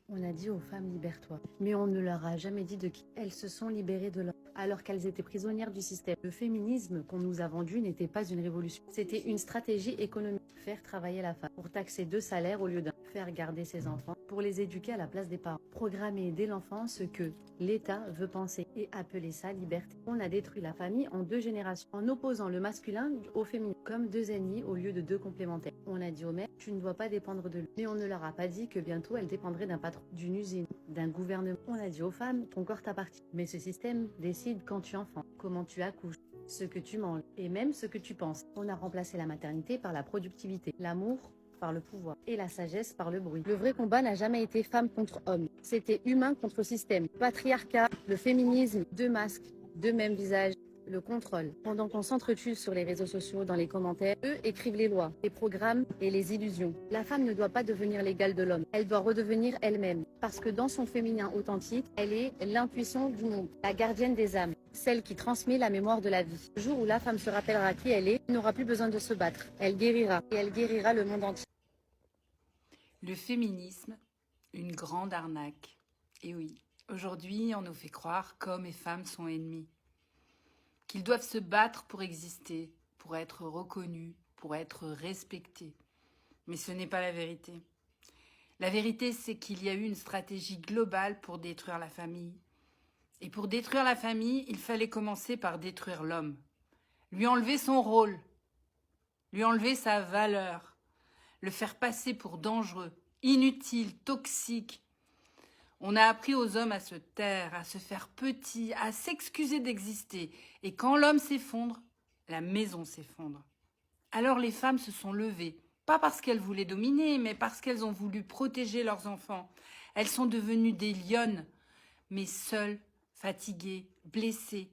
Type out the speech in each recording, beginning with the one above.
On a dit aux femmes libère-toi, mais on ne leur a jamais dit de qui elles se sont libérées de l'homme, alors qu'elles étaient prisonnières du système. Le féminisme qu'on nous a vendu n'était pas une révolution, c'était une stratégie économique. Faire travailler la femme pour taxer 2 salaires au lieu d'un, faire garder ses enfants pour les éduquer à la place des parents, programmer dès l'enfance ce que l'État veut penser et appeler ça liberté. On a détruit la famille en 2 générations, en opposant le masculin au féminin, comme 2 ennemis au lieu de 2 complémentaires. On a dit aux mères, tu ne dois pas dépendre de lui, mais on ne leur a pas dit que bientôt elles dépendraient d'un patron, d'une usine, d'un gouvernement. On a dit aux femmes, ton corps t'appartient, mais ce système décide quand tu enfantes, comment tu accouches, ce que tu manges, et même ce que tu penses. On a remplacé la maternité par la productivité, l'amour par le pouvoir, et la sagesse par le bruit. Le vrai combat n'a jamais été femme contre homme, c'était humain contre système. Patriarcat, le féminisme, 2 masques, 2 mêmes visages, le contrôle. Pendant qu'on s'entretue sur les réseaux sociaux, dans les commentaires, eux écrivent les lois, les programmes et les illusions. La femme ne doit pas devenir l'égale de l'homme, elle doit redevenir elle-même. Parce que dans son féminin authentique, elle est l'intuition du monde, la gardienne des âmes, celle qui transmet la mémoire de la vie. Le jour où la femme se rappellera qui elle est, elle n'aura plus besoin de se battre. Elle guérira, et elle guérira le monde entier. Le féminisme, une grande arnaque. Et oui, aujourd'hui, on nous fait croire qu'hommes et femmes sont ennemis, qu'ils doivent se battre pour exister, pour être reconnus, pour être respectés. Mais ce n'est pas la vérité. La vérité, c'est qu'il y a eu une stratégie globale pour détruire la famille. Et pour détruire la famille, il fallait commencer par détruire l'homme. Lui enlever son rôle, lui enlever sa valeur, le faire passer pour dangereux, inutile, toxique. On a appris aux hommes à se taire, à se faire petits, à s'excuser d'exister. Et quand l'homme s'effondre, la maison s'effondre. Alors les femmes se sont levées, pas parce qu'elles voulaient dominer, mais parce qu'elles ont voulu protéger leurs enfants. Elles sont devenues des lionnes, mais seules, fatiguées, blessées.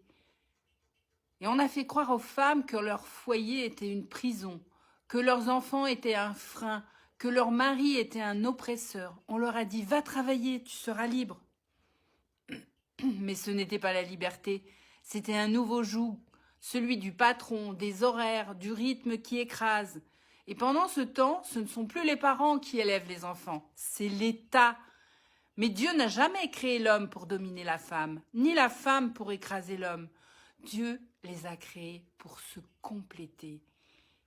Et on a fait croire aux femmes que leur foyer était une prison, que leurs enfants étaient un frein, que leur mari était un oppresseur. On leur a dit « Va travailler, tu seras libre ». Mais ce n'était pas la liberté, c'était un nouveau joug, celui du patron, des horaires, du rythme qui écrase. Et pendant ce temps, ce ne sont plus les parents qui élèvent les enfants, c'est l'État. Mais Dieu n'a jamais créé l'homme pour dominer la femme, ni la femme pour écraser l'homme. Dieu les a créés pour se compléter.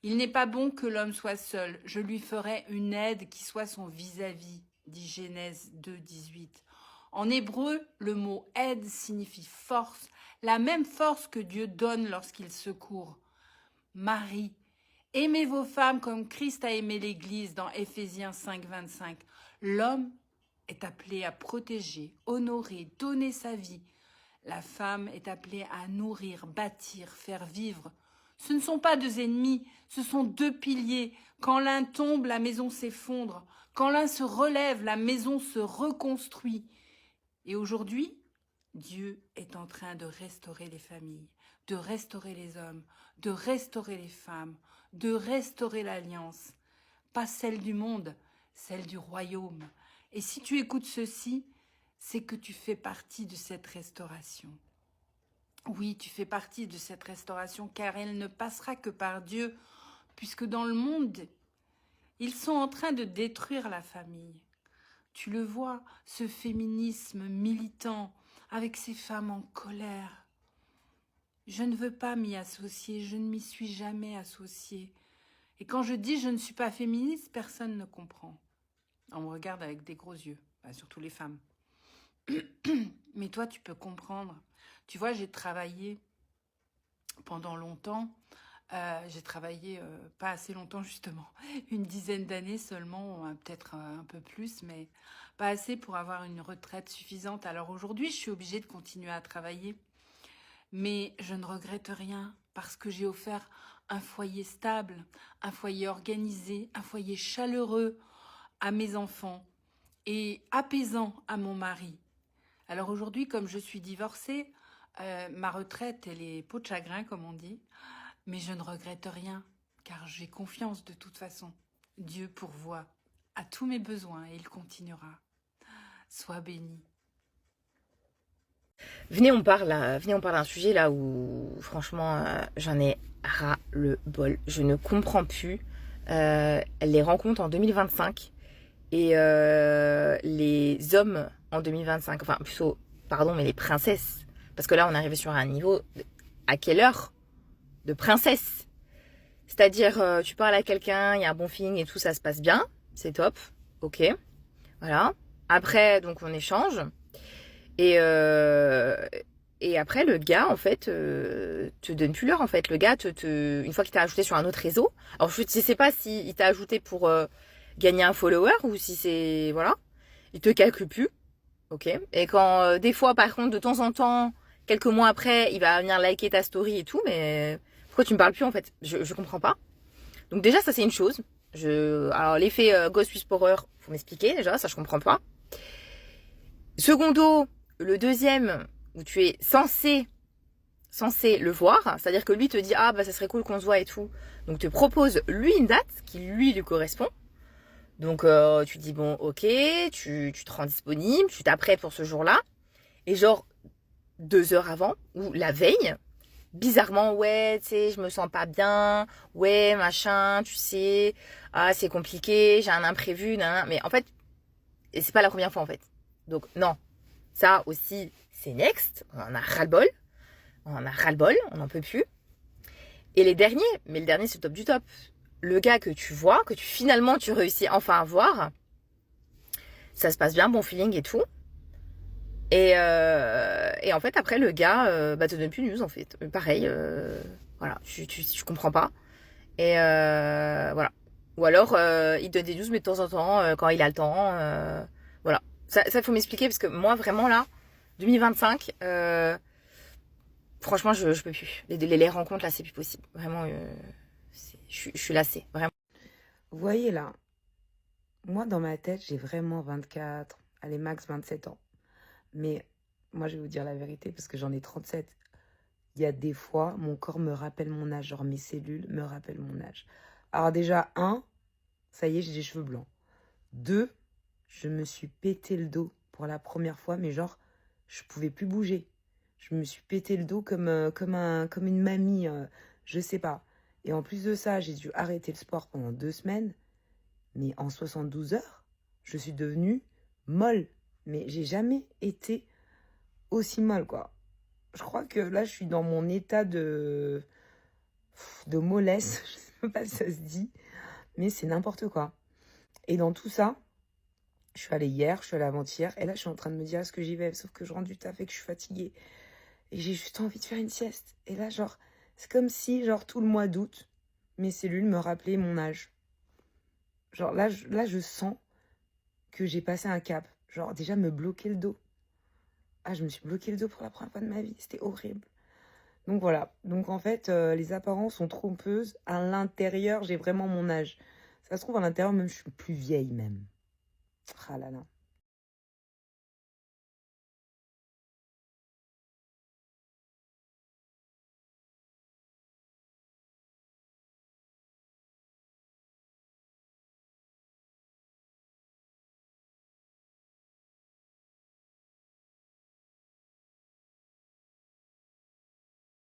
Il n'est pas bon que l'homme soit seul. Je lui ferai une aide qui soit son vis-à-vis, dit Genèse 2, 18. En hébreu, le mot aide signifie force, la même force que Dieu donne lorsqu'il secourt. Marie, aimez vos femmes comme Christ a aimé l'Église dans Éphésiens 5, 25. L'homme est appelé à protéger, honorer, donner sa vie. La femme est appelée à nourrir, bâtir, faire vivre. Ce ne sont pas 2 ennemis, ce sont 2 piliers. Quand l'un tombe, la maison s'effondre. Quand l'un se relève, la maison se reconstruit. Et aujourd'hui, Dieu est en train de restaurer les familles, de restaurer les hommes, de restaurer les femmes, de restaurer l'alliance. Pas celle du monde, celle du royaume. Et si tu écoutes ceci, c'est que tu fais partie de cette restauration. Oui, tu fais partie de cette restauration car elle ne passera que par Dieu, puisque dans le monde, ils sont en train de détruire la famille. Tu le vois, ce féminisme militant avec ces femmes en colère. Je ne veux pas m'y associer, je ne m'y suis jamais associée. Et quand je dis je ne suis pas féministe, personne ne comprend. On me regarde avec des gros yeux, surtout les femmes. Mais toi, tu peux comprendre. Tu vois, j'ai travaillé pendant longtemps. J'ai travaillé pas assez longtemps, justement. Une dizaine d'années seulement, peut-être un peu plus, mais pas assez pour avoir une retraite suffisante. Alors aujourd'hui, je suis obligée de continuer à travailler. Mais je ne regrette rien parce que j'ai offert un foyer stable, un foyer organisé, un foyer chaleureux à mes enfants et apaisant à mon mari. Alors aujourd'hui, comme je suis divorcée, ma retraite, elle est peau de chagrin, comme on dit, mais je ne regrette rien, car j'ai confiance de toute façon. Dieu pourvoit à tous mes besoins et il continuera. Sois béni. Venez, on parle d'un sujet là où, franchement, j'en ai ras le bol. Je ne comprends plus les rencontres en 2025. Et les hommes en 2025, enfin plutôt, pardon, mais les princesses, parce que là on est arrivé sur un niveau, à quelle heure de princesse? C'est-à-dire, tu parles à quelqu'un, il y a un bon feeling et tout, ça se passe bien, c'est top, ok, voilà. Après, donc on échange, et après le gars, en fait, te donne plus l'heure, en fait. Le gars, une fois qu'il t'a ajouté sur un autre réseau, alors je ne sais pas s'il t'a ajouté pour gagner un follower, ou si c'est, voilà, il te calcule plus, ok. Et quand, des fois, par contre, de temps en temps, quelques mois après, il va venir liker ta story et tout, mais pourquoi tu me parles plus, en fait? Je comprends pas. Donc déjà, ça c'est une chose. Alors l'effet Ghost Whisperer, faut m'expliquer déjà, ça je comprends pas. Secondo, le deuxième, où tu es censé le voir, c'est-à-dire que lui te dit ah bah ça serait cool qu'on se voit et tout, donc te propose lui une date qui lui correspond. Donc tu dis bon ok, tu te rends disponible, tu t'apprêtes pour ce jour-là, et genre 2 heures avant ou la veille, bizarrement ouais tu sais je me sens pas bien, ouais machin, tu sais, ah c'est compliqué, j'ai un imprévu, nan. Mais en fait et c'est pas la première fois en fait. Donc non, ça aussi c'est next, on en a ras-le-bol, on n'en peut plus. Et les derniers, mais le dernier c'est le top du top. Le gars que tu vois, que finalement tu réussis enfin à voir, ça se passe bien, bon feeling et tout. Et en fait après le gars te donne plus de news en fait. Pareil, voilà, je comprends pas. Et voilà. Ou alors il donne des news mais de temps en temps quand il a le temps. Voilà. Ça faut m'expliquer parce que moi vraiment là, 2025, franchement je peux plus. Les rencontres là c'est plus possible. Vraiment, je suis lassée. Vraiment. Vous voyez là, moi dans ma tête j'ai vraiment 24, allez max 27 ans. Mais moi je vais vous dire la vérité parce que j'en ai 37. Il y a des fois, mon corps me rappelle mon âge, genre mes cellules me rappellent mon âge. Alors déjà, 1, ça y est, j'ai des cheveux blancs. 2, je me suis pété le dos pour la première fois, mais genre, je pouvais plus bouger. Je me suis pété le dos comme une mamie, je sais pas. Et en plus de ça, j'ai dû arrêter le sport pendant 2 semaines. Mais en 72 heures, je suis devenue molle. Mais j'ai jamais été aussi molle, quoi. Je crois que là, je suis dans mon état de mollesse. Je sais même pas si ça se dit, mais c'est n'importe quoi. Et dans tout ça, je suis allée hier, je suis allée avant-hier, et là, je suis en train de me dire est-ce que j'y vais, sauf que je rentre du taf et que je suis fatiguée. Et j'ai juste envie de faire une sieste. Et là, genre, c'est comme si, genre, tout le mois d'août, mes cellules me rappelaient mon âge. Genre, là, je sens que j'ai passé un cap. Genre, déjà, me bloquer le dos. Ah, je me suis bloqué le dos pour la première fois de ma vie. C'était horrible. Donc voilà. Donc en fait, les apparences sont trompeuses. À l'intérieur, j'ai vraiment mon âge. Ça se trouve, à l'intérieur, même, je suis plus vieille même. Ah là là.